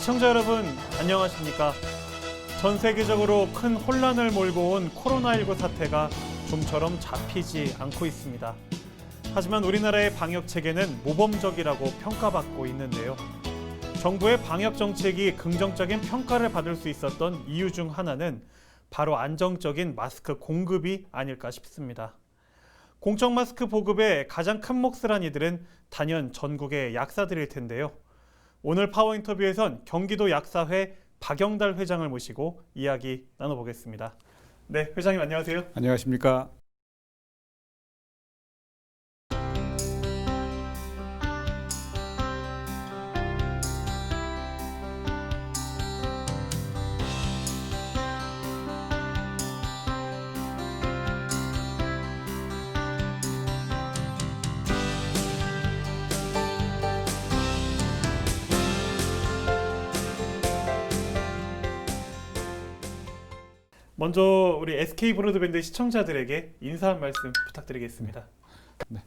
시청자 여러분, 안녕하십니까? 전 세계적으로 큰 혼란을 몰고 온 코로나19 사태가 좀처럼 잡히지 않고 있습니다. 하지만 우리나라의 방역 체계는 모범적이라고 평가받고 있는데요. 정부의 방역 정책이 긍정적인 평가를 받을 수 있었던 이유 중 하나는 바로 안정적인 마스크 공급이 아닐까 싶습니다. 공적 마스크 보급의 가장 큰 몫을 한 이들은 단연 전국의 약사들일 텐데요. 오늘 파워 인터뷰에선 경기도 약사회 박영달 회장을 모시고 이야기 나눠보겠습니다. 네, 회장님 안녕하세요. 안녕하십니까? 먼저 우리 SK 브로드밴드 시청자들에게 인사 한 말씀 부탁드리겠습니다. 네.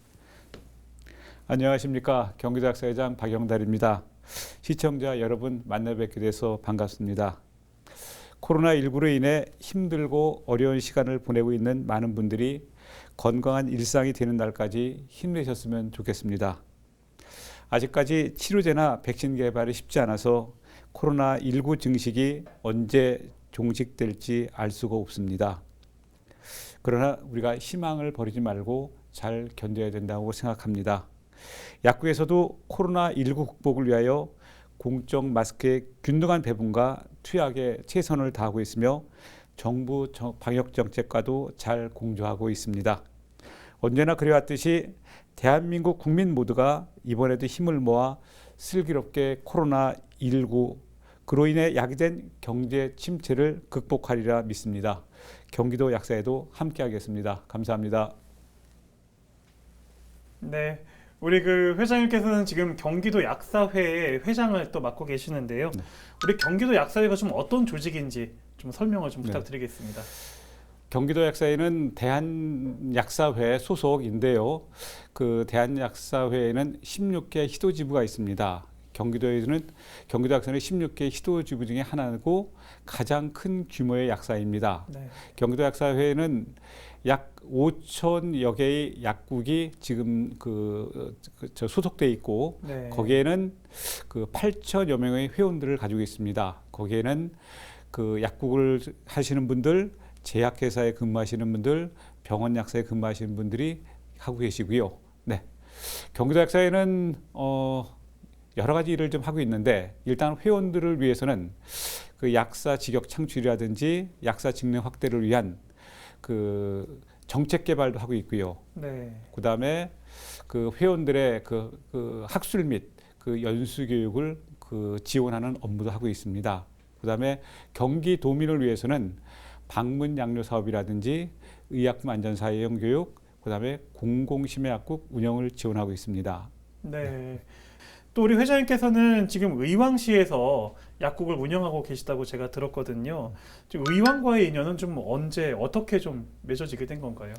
안녕하십니까? 경기도 약사회장 박영달입니다. 시청자 여러분 만나 뵙게 돼서 반갑습니다. 코로나19로 인해 힘들고 어려운 시간을 보내고 있는 많은 분들이 건강한 일상이 되는 날까지 힘내셨으면 좋겠습니다. 아직까지 치료제나 백신 개발이 쉽지 않아서 코로나19 증식이 언제 종식될지 알 수가 없습니다. 그러나 우리가 희망을 버리지 말고 잘 견뎌야 된다고 생각합니다. 약국에서도 코로나19 극복을 위하여 공적 마스크의 균등한 배분과 투약에 최선을 다하고 있으며 정부 방역 정책과도 잘 공조하고 있습니다. 언제나 그래왔듯이 대한민국 국민 모두가 이번에도 힘을 모아 슬기롭게 코로나19 그로 인해 야기된 경제 침체를 극복하리라 믿습니다. 경기도 약사회도 함께하겠습니다. 감사합니다. 네, 우리 회장님께서는 지금 경기도 약사회의 회장을 또 맡고 계시는데요. 네. 우리 경기도 약사회가 좀 어떤 조직인지 좀 설명을 좀 네. 부탁드리겠습니다. 경기도 약사회는 대한약사회 소속인데요. 그 대한약사회에는 16개 희도지부가 있습니다. 경기도 약사회는 16개 희도지부 중에 하나고 가장 큰 규모의 약사입니다. 네. 경기도 약사회는 약 5천여 개의 약국이 지금 소속돼 있고 네. 거기에는 8천여 명의 회원들을 가지고 있습니다. 거기에는 약국을 하시는 분들, 제약회사에 근무하시는 분들, 병원 약사에 근무하시는 분들이 하고 계시고요. 네. 경기도 약사회는 여러 가지 일을 좀 하고 있는데 일단 회원들을 위해서는 약사 직역 창출이라든지 약사 직능 확대를 위한 정책 개발도 하고 있고요. 네. 그다음에 회원들의 학술 및 연수 교육을 지원하는 업무도 하고 있습니다. 그다음에 경기 도민을 위해서는 방문 양료 사업이라든지 의약품 안전 사용 교육, 그다음에 공공심야약국 운영을 지원하고 있습니다. 네. 또 우리 회장님께서는 지금 의왕시에서 약국을 운영하고 계시다고 제가 들었거든요. 지금 의왕과의 인연은 좀 언제 어떻게 좀 맺어지게 된 건가요?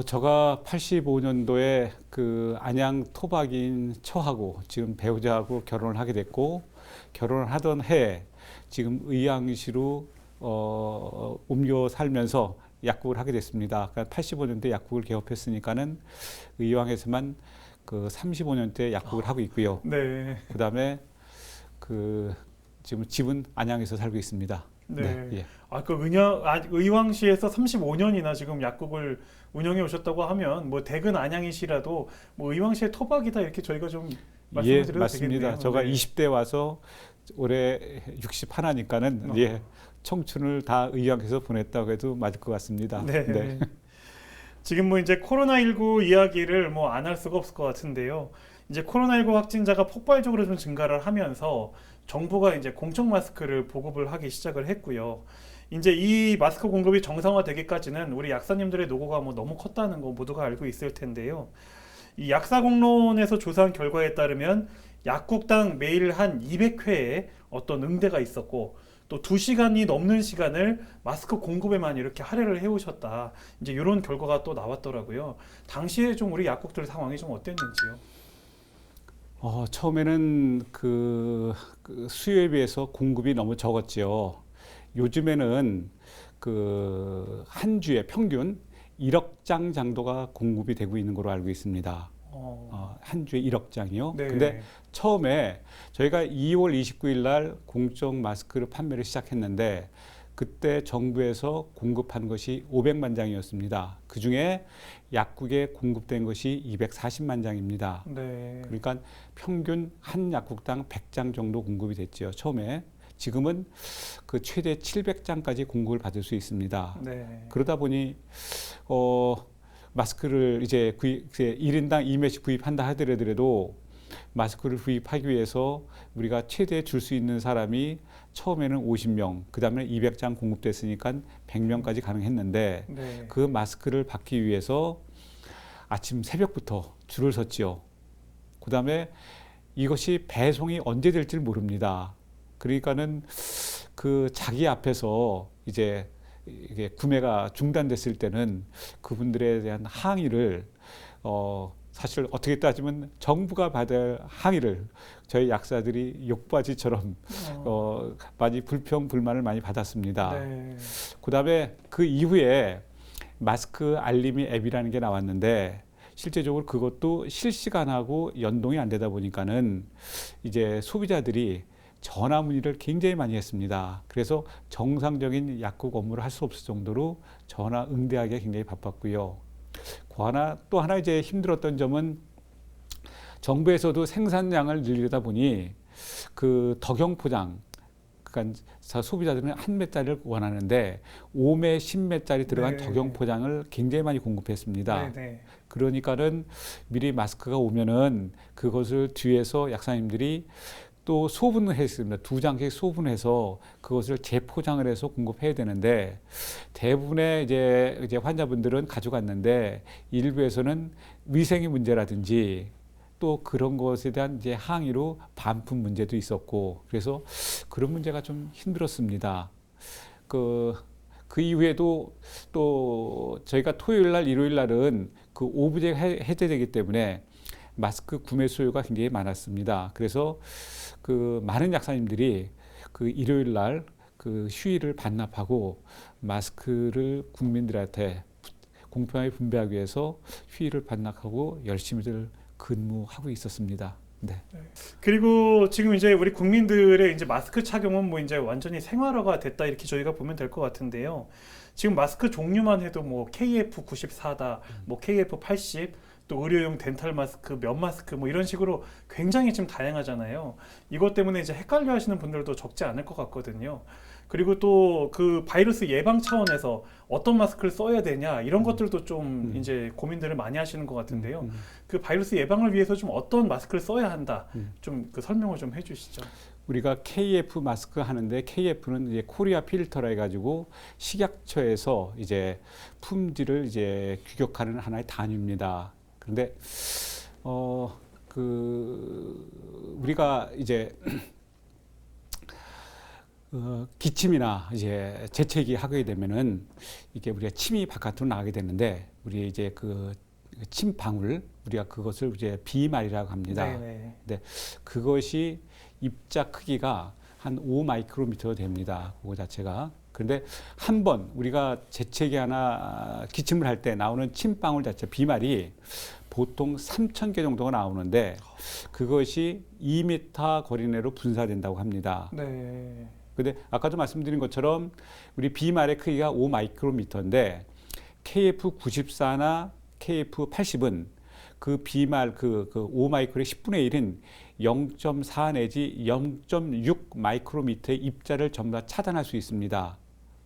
제가 85년도에 안양 토박이인 처하고 지금 배우자하고 결혼을 하게 됐고 결혼을 하던 해에 지금 의왕시로 옮겨 살면서 약국을 하게 됐습니다. 그러니까 85년도에 약국을 개업했으니까는 의왕에서만 35년대 약국을 하고 있고요. 네. 그다음에 지금 집은 안양에서 살고 있습니다. 네. 네, 예. 의왕시에서 35년이나 지금 약국을 운영해 오셨다고 하면 뭐 대근 안양이시라도 뭐 의왕시의 토박이다 이렇게 저희가 좀 말씀을 드려도 맞습니다. 되겠네요. 제가 네. 20대 와서 올해 61이니까는 청춘을 다 의왕에서 보냈다고 해도 맞을 것 같습니다. 네. 네. 지금 뭐 이제 코로나19 이야기를 뭐 안 할 수가 없을 것 같은데요. 이제 코로나19 확진자가 폭발적으로 좀 증가를 하면서 정부가 이제 공적 마스크를 보급을 하기 시작을 했고요. 이제 이 마스크 공급이 정상화되기까지는 우리 약사님들의 노고가 뭐 너무 컸다는 거 모두가 알고 있을 텐데요. 이 약사공론에서 조사한 결과에 따르면 약국당 매일 한 200회의 어떤 응대가 있었고 또 2시간이 넘는 시간을 마스크 공급에만 이렇게 할애를 해오셨다. 이제 이런 결과가 또 나왔더라고요. 당시에 좀 우리 약국들 상황이 좀 어땠는지요? 처음에는 그 수요에 비해서 공급이 너무 적었지요. 요즘에는 그 한 주에 평균 1억 장 정도가 공급이 되고 있는 걸로 알고 있습니다. 한 주에 1억 장이요. 네. 근데 처음에 저희가 2월 29일 날 공적 마스크를 판매를 시작했는데 그때 정부에서 공급한 것이 500만 장이었습니다. 그 중에 약국에 공급된 것이 240만 장입니다. 네. 그러니까 평균 한 약국당 100장 정도 공급이 됐죠. 처음에. 지금은 그 최대 700장까지 공급을 받을 수 있습니다. 네. 그러다 보니 마스크를 이제 1인당 2매씩 구입한다 하더라도 마스크를 구입하기 위해서 우리가 최대 줄 수 있는 사람이 처음에는 50명, 그 다음에 200장 공급됐으니까 100명까지 가능했는데 네. 그 마스크를 받기 위해서 아침 새벽부터 줄을 섰지요. 그 다음에 이것이 배송이 언제 될지 모릅니다. 그러니까는 그 자기 앞에서 이제 이게 구매가 중단됐을 때는 그분들에 대한 항의를 사실 어떻게 따지면 정부가 받을 항의를 저희 약사들이 욕바지처럼 많이 불평 불만을 많이 받았습니다. 네. 그다음에 그 이후에 마스크 알림이 앱이라는 게 나왔는데 실제적으로 그것도 실시간하고 연동이 안 되다 보니까는 이제 소비자들이 전화 문의를 굉장히 많이 했습니다. 그래서 정상적인 약국 업무를 할 수 없을 정도로 전화 응대하기가 굉장히 바빴고요. 또 하나 이제 힘들었던 점은 정부에서도 생산량을 늘리다 보니 그 덕용 포장, 그러니까 소비자들은 한 매짜리를 원하는데 5매, 10매짜리 들어간 네. 덕용 포장을 굉장히 많이 공급했습니다. 네. 네. 그러니까는 미리 마스크가 오면은 그것을 뒤에서 약사님들이 또 소분을 했습니다. 2장씩 소분해서 그것을 재포장을 해서 공급해야 되는데 대부분의 이제 환자분들은 가져갔는데 일부에서는 위생의 문제라든지 또 그런 것에 대한 이제 항의로 반품 문제도 있었고 그래서 그런 문제가 좀 힘들었습니다. 그 이후에도 또 저희가 토요일 날, 일요일 날은 그 오브제가 해제되기 때문에 마스크 구매 수요가 굉장히 많았습니다. 그래서 그 많은 약사님들이 그 일요일 날 그 휴일을 반납하고 마스크를 국민들한테 공평하게 분배하기 위해서 휴일을 반납하고 열심히들 근무하고 있었습니다. 네. 그리고 지금 이제 우리 국민들의 이제 마스크 착용은 뭐 이제 완전히 생활화가 됐다 이렇게 저희가 보면 될 것 같은데요. 지금 마스크 종류만 해도 뭐 KF94다, 뭐 KF80, 또 의료용 덴탈 마스크, 면 마스크 뭐 이런 식으로 굉장히 지금 다양하잖아요. 이것 때문에 이제 헷갈려 하시는 분들도 적지 않을 것 같거든요. 그리고 또 그 바이러스 예방 차원에서 어떤 마스크를 써야 되냐 이런 것들도 좀 이제 고민들을 많이 하시는 것 같은데요. 그 바이러스 예방을 위해서 좀 어떤 마스크를 써야 한다. 좀 그 설명을 좀 해주시죠. 우리가 KF 마스크 하는데 KF는 이제 코리아 필터라 해가지고 식약처에서 이제 품질을 이제 규격하는 하나의 단위입니다. 그런데 우리가 이제 기침이나 이제 재채기 하게 되면은 이게 우리가 침이 바깥으로 나가게 되는데 우리 이제 그 침 방울 우리가 그것을 이제 비말이라고 합니다. 네네. 근데 그것이 입자 크기가 한 5 마이크로미터 됩니다. 그거 자체가. 그런데 한 번 우리가 재채기 하나 기침을 할 때 나오는 침방울 자체 비말이 보통 3,000개 정도가 나오는데 그것이 2m 거리 내로 분사된다고 합니다. 네. 근데 아까도 말씀드린 것처럼 우리 비말의 크기가 5 마이크로미터인데 KF94나 KF80은 그 비말 그 5 마이크로의 10분의 1인 0.4 내지 0.6 마이크로미터의 입자를 전부 다 차단할 수 있습니다.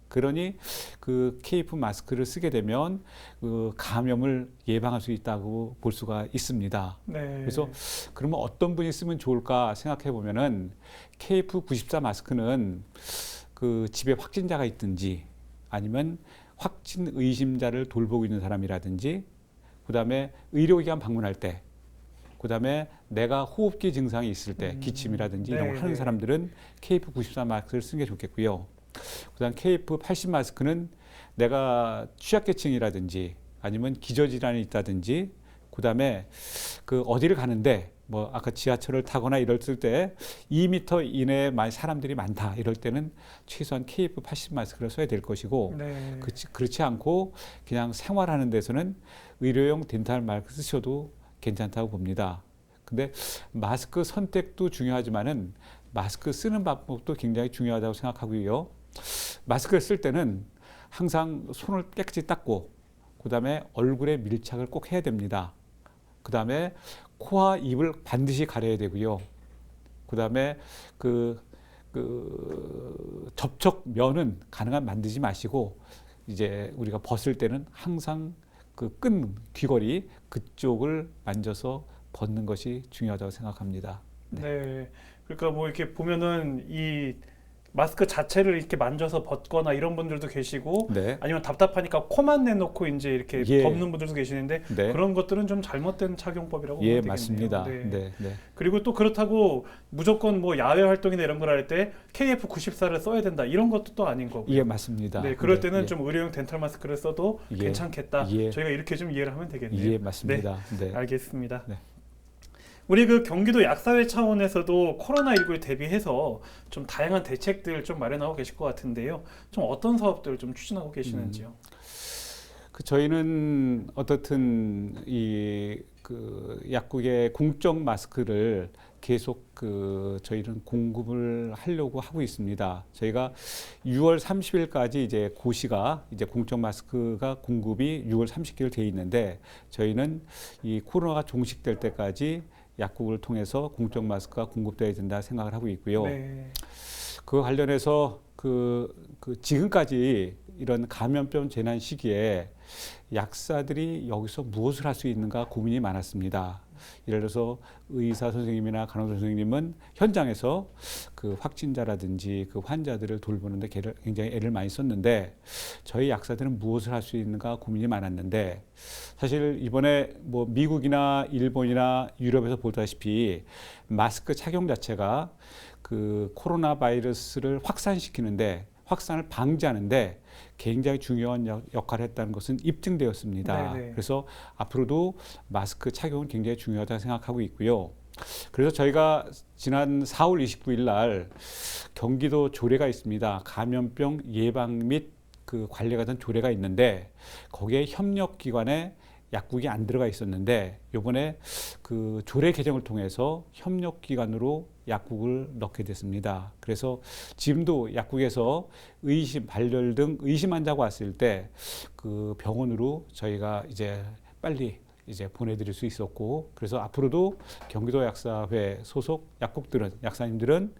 그러니 그 KF 마스크를 쓰게 되면 그 감염을 예방할 수 있다고 볼 수가 있습니다. 네. 그래서 그러면 어떤 분이 쓰면 좋을까 생각해 보면은 KF94 마스크는 그 집에 확진자가 있든지 아니면 확진 의심자를 돌보고 있는 사람이라든지 그다음에 의료기관 방문할 때 그다음에 내가 호흡기 증상이 있을 때 기침이라든지 이런 걸 하는 사람들은 KF94 마스크를 쓰는 게 좋겠고요. 그다음 KF80 마스크는 내가 취약계층이라든지 아니면 기저질환이 있다든지 그다음에 그 어디를 가는데 뭐 아까 지하철을 타거나 이랬을 때 2m 이내에 사람들이 많다 이럴 때는 최소한 KF80 마스크를 써야 될 것이고 네. 그렇지 않고 그냥 생활하는 데서는 의료용 덴탈 마스크 쓰셔도 괜찮다고 봅니다. 근데 마스크 선택도 중요하지만은 마스크 쓰는 방법도 굉장히 중요하다고 생각하고요. 마스크를 쓸 때는 항상 손을 깨끗이 닦고 그다음에 얼굴에 밀착을 꼭 해야 됩니다. 그다음에 코와 입을 반드시 가려야 되고요. 그다음에 그 접촉면은 가능한 만들지 마시고 이제 우리가 벗을 때는 항상 그 끈 귀걸이 그쪽을 만져서 벗는 것이 중요하다고 생각합니다. 네. 그러니까 뭐 이렇게 보면은 이 마스크 자체를 이렇게 만져서 벗거나 이런 분들도 계시고 네. 아니면 답답하니까 코만 내놓고 이제 이렇게 예. 덮는 분들도 계시는데 네. 그런 것들은 좀 잘못된 착용법이라고 예, 보면 되겠네요. 맞습니다. 네. 네. 네. 그리고 또 그렇다고 무조건 뭐 야외 활동이나 이런 걸 할 때 KF94를 써야 된다 이런 것도 또 아닌 거고요. 예, 맞습니다. 네, 그럴 때는 예. 좀 의료용 덴탈 마스크를 써도 예. 괜찮겠다. 예. 저희가 이렇게 좀 이해를 하면 되겠네요. 예, 맞습니다. 네. 알겠습니다. 네. 우리 그 경기도 약사회 차원에서도 코로나19에 대비해서 좀 다양한 대책들 좀 마련하고 계실 것 같은데요. 좀 어떤 사업들을 좀 추진하고 계시는지요? 저희는 어떻든 그 약국의 공적 마스크를 계속 저희는 공급을 하려고 하고 있습니다. 저희가 6월 30일까지 이제 고시가 이제 공적 마스크가 공급이 6월 30일 돼 있는데 저희는 이 코로나가 종식될 때까지 약국을 통해서 공적 마스크가 공급돼야 된다 생각을 하고 있고요. 네. 그 관련해서 지금까지 이런 감염병 재난 시기에 약사들이 여기서 무엇을 할 수 있는가 고민이 많았습니다. 예를 들어서 의사 선생님이나 간호사 선생님은 현장에서 그 확진자라든지 그 환자들을 돌보는데 굉장히 애를 많이 썼는데 저희 약사들은 무엇을 할 수 있는가 고민이 많았는데 사실 이번에 뭐 미국이나 일본이나 유럽에서 보다시피 마스크 착용 자체가 그 코로나 바이러스를 확산을 방지하는데 굉장히 중요한 역할을 했다는 것은 입증되었습니다. 네네. 그래서 앞으로도 마스크 착용은 굉장히 중요하다고 생각하고 있고요. 그래서 저희가 지난 4월 29일 날 경기도 조례가 있습니다. 감염병 예방 및 그 관리가 된 조례가 있는데 거기에 협력기관에 약국이 안 들어가 있었는데 이번에 그 조례 개정을 통해서 협력기관으로 약국을 넣게 됐습니다. 그래서 지금도 약국에서 발열 등 의심 환자가 왔을 때 그 병원으로 저희가 이제 빨리 이제 보내드릴 수 있었고 그래서 앞으로도 경기도 약사회 소속 약사님들은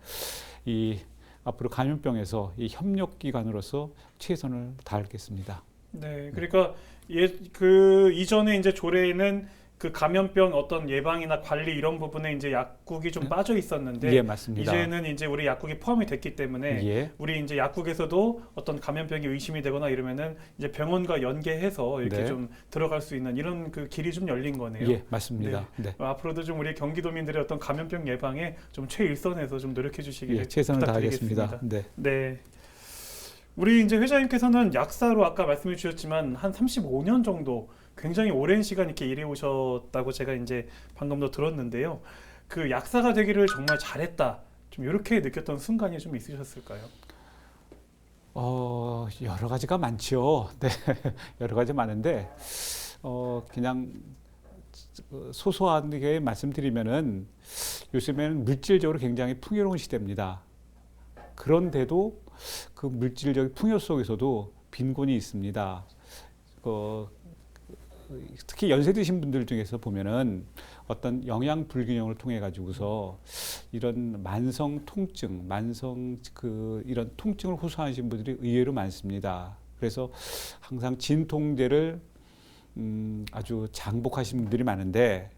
앞으로 감염병에서 이 협력기관으로서 최선을 다하겠습니다. 네, 그러니까 이전에 이제 조례에는 그 감염병 어떤 예방이나 관리 이런 부분에 이제 약국이 좀 빠져 있었는데 예, 맞습니다. 이제는 이제 우리 약국이 포함이 됐기 때문에 예. 우리 이제 약국에서도 어떤 감염병이 의심이 되거나 이러면은 이제 병원과 연계해서 이렇게 네. 좀 들어갈 수 있는 이런 그 길이 좀 열린 거네요. 예, 맞습니다. 네. 앞으로도 좀 우리 경기도민들의 어떤 감염병 예방에 좀 최일선에서 좀 노력해 주시기를 예, 최선을 부탁드리겠습니다. 다하겠습니다. 네. 네. 우리 이제 회장님께서는 약사로 아까 말씀해 주셨지만 한 35년 정도 굉장히 오랜 시간 이렇게 일해 오셨다고 제가 이제 방금도 들었는데요. 그 약사가 되기를 정말 잘했다. 좀 이렇게 느꼈던 순간이 좀 있으셨을까요? 여러 가지가 많죠. 네. 여러 가지 많은데 그냥 소소하게 말씀드리면은 요즘에는 물질적으로 굉장히 풍요로운 시대입니다. 그런데도 그 물질적 풍요 속에서도 빈곤이 있습니다. 특히 연세 드신 분들 중에서 보면은 어떤 영양 불균형을 통해 가지고서 이런 만성 통증, 이런 통증을 호소하시는 분들이 의외로 많습니다. 그래서 항상 진통제를 아주 장복하신 분들이 많은데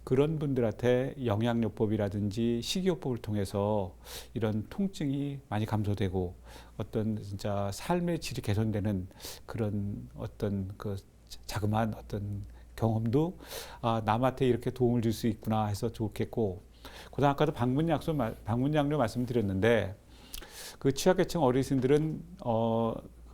그런 분들한테 영양요법이라든지 식이요법을 통해서 이런 통증이 많이 감소되고 어떤 진짜 삶의 질이 개선되는 그런 어떤 그 자그마한 어떤 경험도 남한테 이렇게 도움을 줄 수 있구나 해서 좋겠고 그다음 아까도 방문약료 말씀드렸는데 그 취약계층 어르신들은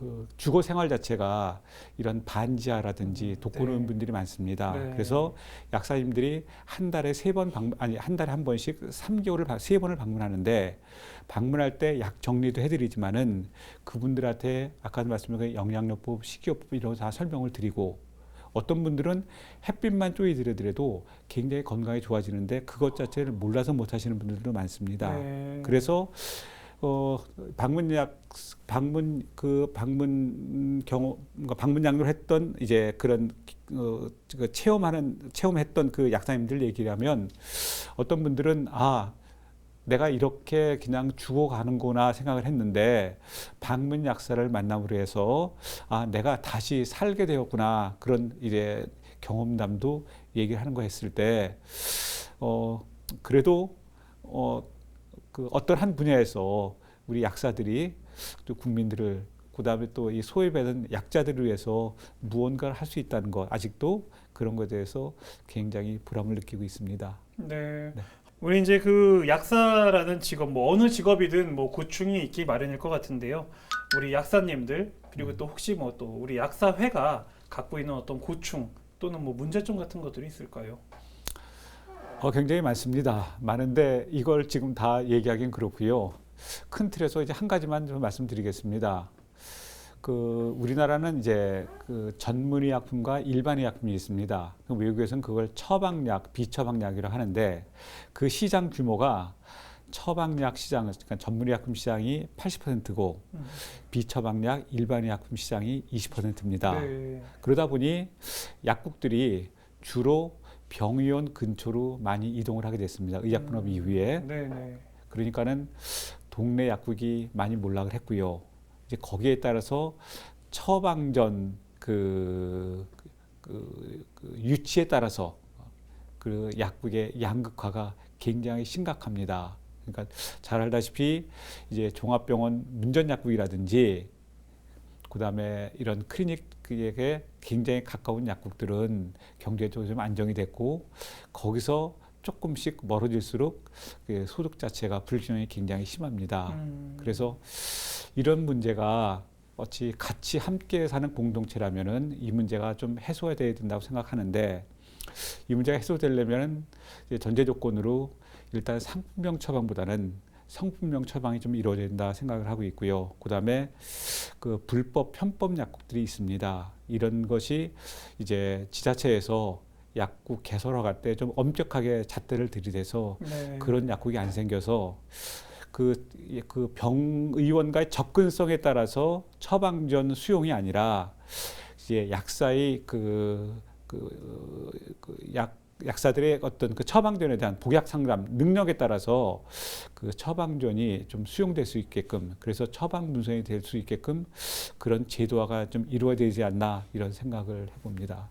그 주거 생활 자체가 이런 반지하라든지 독거노인 네. 분들이 많습니다. 네. 그래서 약사님들이 한 달에 3번 한 달에 한 번씩 3개월을 3번을 방문하는데 방문할 때 약 정리도 해드리지만은 그분들한테 아까도 말씀드린 영양요법, 식이요법 이런 거 다 설명을 드리고 어떤 분들은 햇빛만 쪼이드려도 굉장히 건강이 좋아지는데 그것 자체를 몰라서 못 하시는 분들도 많습니다. 네. 그래서 방문약로 했던 이제 그런 그 체험했던 그 약사님들 얘기를 하면 어떤 분들은 내가 이렇게 그냥 죽어가는구나 생각을 했는데 방문 약사를 만남으로 해서 내가 다시 살게 되었구나 그런 이제 경험담도 얘기를 하는 거 했을 때 그래도 그 어떤 한 분야에서 우리 약사들이 또 국민들을 그다음에 또 이 소외받은 약자들을 위해서 무언가를 할 수 있다는 것 아직도 그런 것에 대해서 굉장히 보람을 느끼고 있습니다. 네. 네. 우리 이제 그 약사라는 직업, 뭐 어느 직업이든 뭐 고충이 있기 마련일 것 같은데요. 우리 약사님들 그리고 또 혹시 뭐 또 우리 약사회가 갖고 있는 어떤 고충 또는 뭐 문제점 같은 것들이 있을까요? 굉장히 많습니다. 많은데 이걸 지금 다 얘기하기는 그렇고요. 큰 틀에서 이제 한 가지만 좀 말씀드리겠습니다. 그 우리나라는 이제 그 전문의약품과 일반의약품이 있습니다. 외국에서는 그걸 처방약, 비처방약이라고 하는데 그 시장 규모가 처방약 시장, 그러니까 전문의약품 시장이 80%고 비처방약, 일반의약품 시장이 20%입니다. 네. 그러다 보니 약국들이 주로 병의원 근처로 많이 이동을 하게 됐습니다. 의약분업 이후에. 네네. 그러니까는 동네 약국이 많이 몰락을 했고요. 이제 거기에 따라서 처방전 유치에 따라서 그 약국의 양극화가 굉장히 심각합니다. 그러니까 잘 알다시피 이제 종합병원 문전약국이라든지 그다음에 이런 클리닉에게 굉장히 가까운 약국들은 경제적으로 좀 안정이 됐고 거기서 조금씩 멀어질수록 소득 자체가 불균형이 굉장히 심합니다. 그래서 이런 문제가 어찌 같이 함께 사는 공동체라면은 이 문제가 좀 해소돼야 된다고 생각하는데 이 문제가 해소되려면 전제 조건으로 일단 상품명 처방보다는 성분명 처방이 좀 이루어져야 된다 생각을 하고 있고요. 그다음에 그 불법 편법 약국들이 있습니다. 이런 것이 이제 지자체에서 약국 개설할 때 좀 엄격하게 잣대를 들이대서 네. 그런 약국이 안 생겨서 그 병의원과의 접근성에 따라서 처방전 수용이 아니라 이제 약사의 약사들의 어떤 그 처방전에 대한 복약 상담 능력에 따라서 그 처방전이 좀 수용될 수 있게끔 그래서 처방 분석이 될 수 있게끔 그런 제도화가 좀 이루어지지 않나 이런 생각을 해봅니다.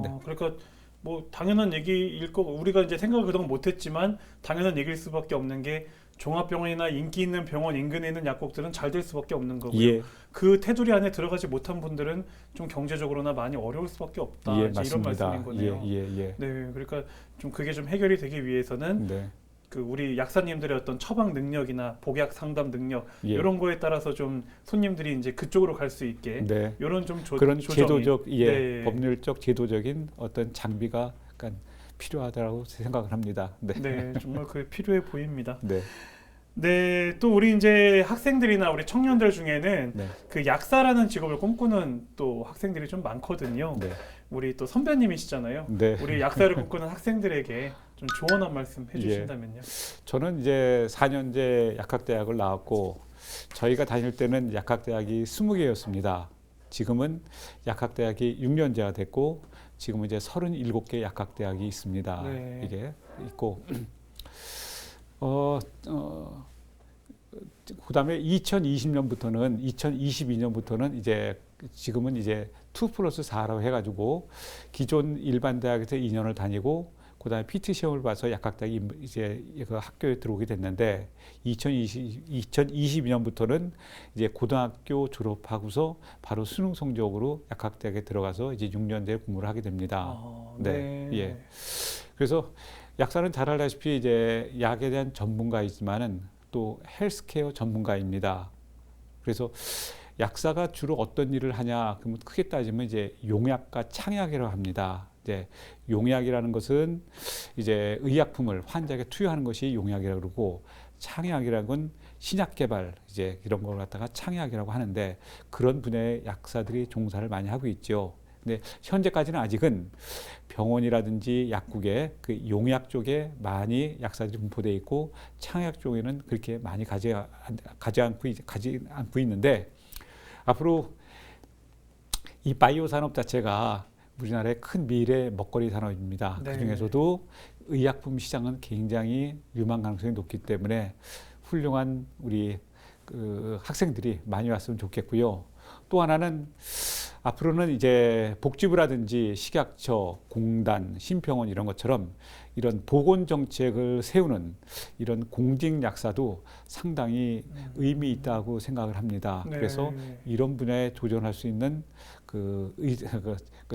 네. 그러니까 뭐 당연한 얘기일 거고 우리가 이제 생각을 그동안 못했지만 당연한 얘기일 수밖에 없는 게 종합병원이나 인기 있는 병원 인근에 있는 약국들은 잘 될 수밖에 없는 거고요. 예. 그 테두리 안에 들어가지 못한 분들은 좀 경제적으로나 많이 어려울 수밖에 없다. 예, 이제 이런 맞습니다. 말씀인 거네요. 예. 네, 그러니까 좀 그게 좀 해결이 되기 위해서는 네. 그 우리 약사님들의 어떤 처방 능력이나 복약 상담 능력 예. 이런 거에 따라서 좀 손님들이 이제 그쪽으로 갈 수 있게 네. 이런 좀 그런 조정이. 제도적 네. 법률적 제도적인 어떤 장비가 약간 필요하다고 생각을 합니다. 네. 네, 정말 그 필요해 보입니다. 네. 네, 또 우리 이제 학생들이나 우리 청년들 중에는 네. 그 약사라는 직업을 꿈꾸는 또 학생들이 좀 많거든요. 네. 우리 또 선배님이시잖아요. 네. 우리 약사를 꿈꾸는 학생들에게 좀 조언 한 말씀 해주신다면요. 저는 이제 4년제 약학대학을 나왔고 저희가 다닐 때는 약학대학이 20개였습니다. 지금은 약학대학이 6년제가 됐고 지금은 이제 37개 약학대학이 있습니다. 네. 이게 있고 그다음에 2022년부터는 이제 지금은 이제 2+4라고 해가지고 기존 일반 대학에서 2년을 다니고 그다음에 PT 시험을 봐서 약학대학이 이제 그 학교에 들어오게 됐는데 2022년부터는 이제 고등학교 졸업하고서 바로 수능 성적으로 약학대학에 들어가서 이제 6년제 공부를 하게 됩니다. 네. 예. 그래서 약사는 잘 알다시피 이제 약에 대한 전문가이지만은 또 헬스케어 전문가입니다. 그래서 약사가 주로 어떤 일을 하냐? 그러면 크게 따지면 이제 용약과 창약이라고 합니다. 이제 용약이라는 것은 이제 의약품을 환자에게 투여하는 것이 용약이라고 그러고, 창약이라는 건 신약 개발 이제 이런 걸 갖다가 창약이라고 하는데, 그런 분야의 약사들이 종사를 많이 하고 있죠. 근데 현재까지는 아직은 병원이라든지 약국에 그 용약 쪽에 많이 약사들이 분포되어 있고, 창약 쪽에는 그렇게 많이 가지 않고 있는데, 앞으로 이 바이오 산업 자체가 우리나라의 큰 미래 먹거리 산업입니다. 네. 그중에서도 의약품 시장은 굉장히 유망 가능성이 높기 때문에 훌륭한 우리 그 학생들이 많이 왔으면 좋겠고요. 또 하나는 앞으로는 이제 복지부라든지 식약처, 공단, 심평원 이런 것처럼 이런 보건 정책을 세우는 이런 공직 약사도 상당히 의미 있다고 생각을 합니다. 네. 그래서 이런 분야에 도전할 수 있는 그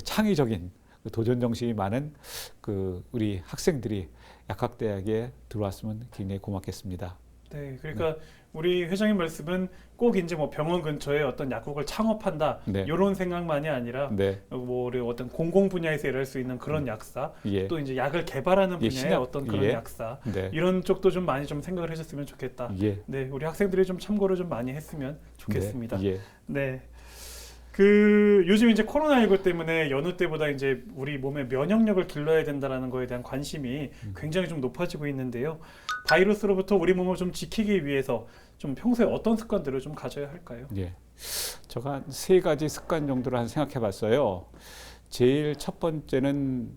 창의적인 그 도전 정신이 많은 그 우리 학생들이 약학대학에 들어왔으면 굉장히 고맙겠습니다. 네, 그러니까 우리 회장님 말씀은 꼭 이제 뭐 병원 근처에 어떤 약국을 창업한다 네. 이런 생각만이 아니라 네, 뭐 우리 어떤 공공 분야에서 일할 수 있는 그런 약사, 예, 또 이제 약을 개발하는 예, 분야의 신약, 어떤 그런 예. 약사 네, 이런 쪽도 좀 많이 좀 생각을 해줬으면 좋겠다. 예, 네, 우리 학생들이 좀 참고를 좀 많이 했으면 좋겠습니다. 네, 예. 네. 그 요즘 이제 코로나19 때문에 여느 때보다 이제 우리 몸의 면역력을 길러야 된다라는 거에 대한 관심이 굉장히 좀 높아지고 있는데요. 바이러스로부터 우리 몸을 좀 지키기 위해서 좀 평소에 어떤 습관들을 좀 가져야 할까요? 예. 제가 한 3가지 습관 정도를 생각해 봤어요. 제일 첫 번째는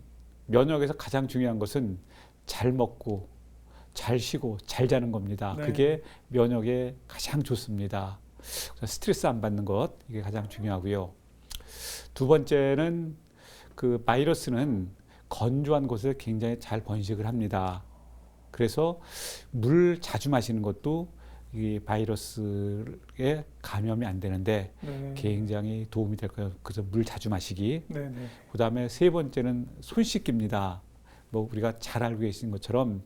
면역에서 가장 중요한 것은 잘 먹고 잘 쉬고 잘 자는 겁니다. 네. 그게 면역에 가장 좋습니다. 스트레스 안 받는 것, 이게 가장 중요하고요. 두 번째는 그 바이러스는 건조한 곳에 굉장히 잘 번식을 합니다. 그래서 물 자주 마시는 것도 이 바이러스에 감염이 안 되는데 네. 굉장히 도움이 될 거예요. 그래서 물 자주 마시기. 네, 네. 그다음에 세 번째는 손 씻기입니다. 뭐 우리가 잘 알고 계시는 것처럼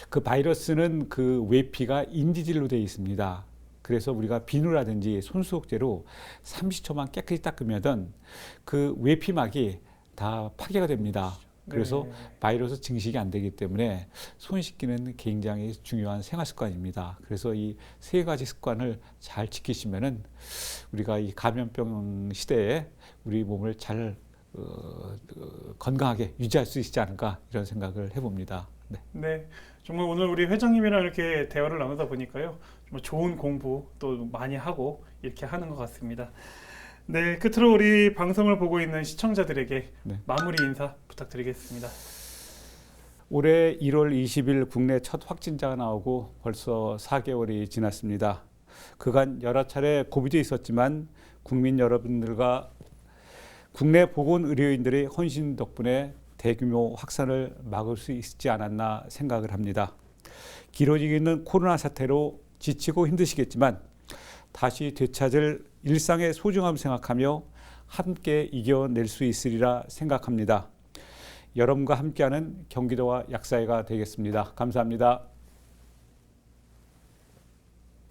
그 바이러스는 그 외피가 인지질로 되어 있습니다. 그래서 우리가 비누라든지 손소독제로 30초만 깨끗이 닦으면 그 외피막이 다 파괴가 됩니다. 그래서 네. 바이러스 증식이 안 되기 때문에 손 씻기는 굉장히 중요한 생활 습관입니다. 그래서 이 3가지 습관을 잘 지키시면은 우리가 이 감염병 시대에 우리 몸을 잘 건강하게 유지할 수 있지 않을까 이런 생각을 해봅니다. 네. 네, 정말 오늘 우리 회장님이랑 이렇게 대화를 나누다 보니까요, 정말 좋은 공부 또 많이 하고 이렇게 하는 것 같습니다. 네, 끝으로 우리 방송을 보고 있는 시청자들에게 네. 마무리 인사 부탁드리겠습니다. 올해 1월 20일 국내 첫 확진자가 나오고 벌써 4개월이 지났습니다. 그간 여러 차례 고비도 있었지만 국민 여러분들과 국내 보건의료인들의 헌신 덕분에 대규모 확산을 막을 수 있지 않았나 생각을 합니다. 길어지고 있는 코로나 사태로 지치고 힘드시겠지만 다시 되찾을 일상의 소중함을 생각하며 함께 이겨낼 수 있으리라 생각합니다. 여러분과 함께하는 경기도와 약사회가 되겠습니다. 감사합니다.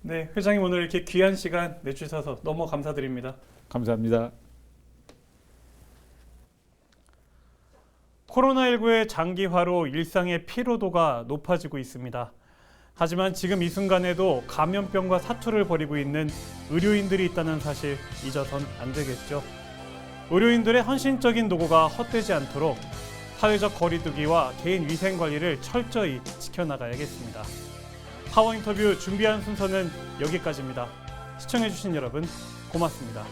네, 회장님 오늘 이렇게 귀한 시간 내주셔서 너무 감사드립니다. 감사합니다. 코로나19의 장기화로 일상의 피로도가 높아지고 있습니다. 하지만 지금 이 순간에도 감염병과 사투를 벌이고 있는 의료인들이 있다는 사실 잊어선 안 되겠죠. 의료인들의 헌신적인 노고가 헛되지 않도록 사회적 거리두기와 개인 위생 관리를 철저히 지켜나가야겠습니다. 파워 인터뷰 준비한 순서는 여기까지입니다. 시청해주신 여러분 고맙습니다.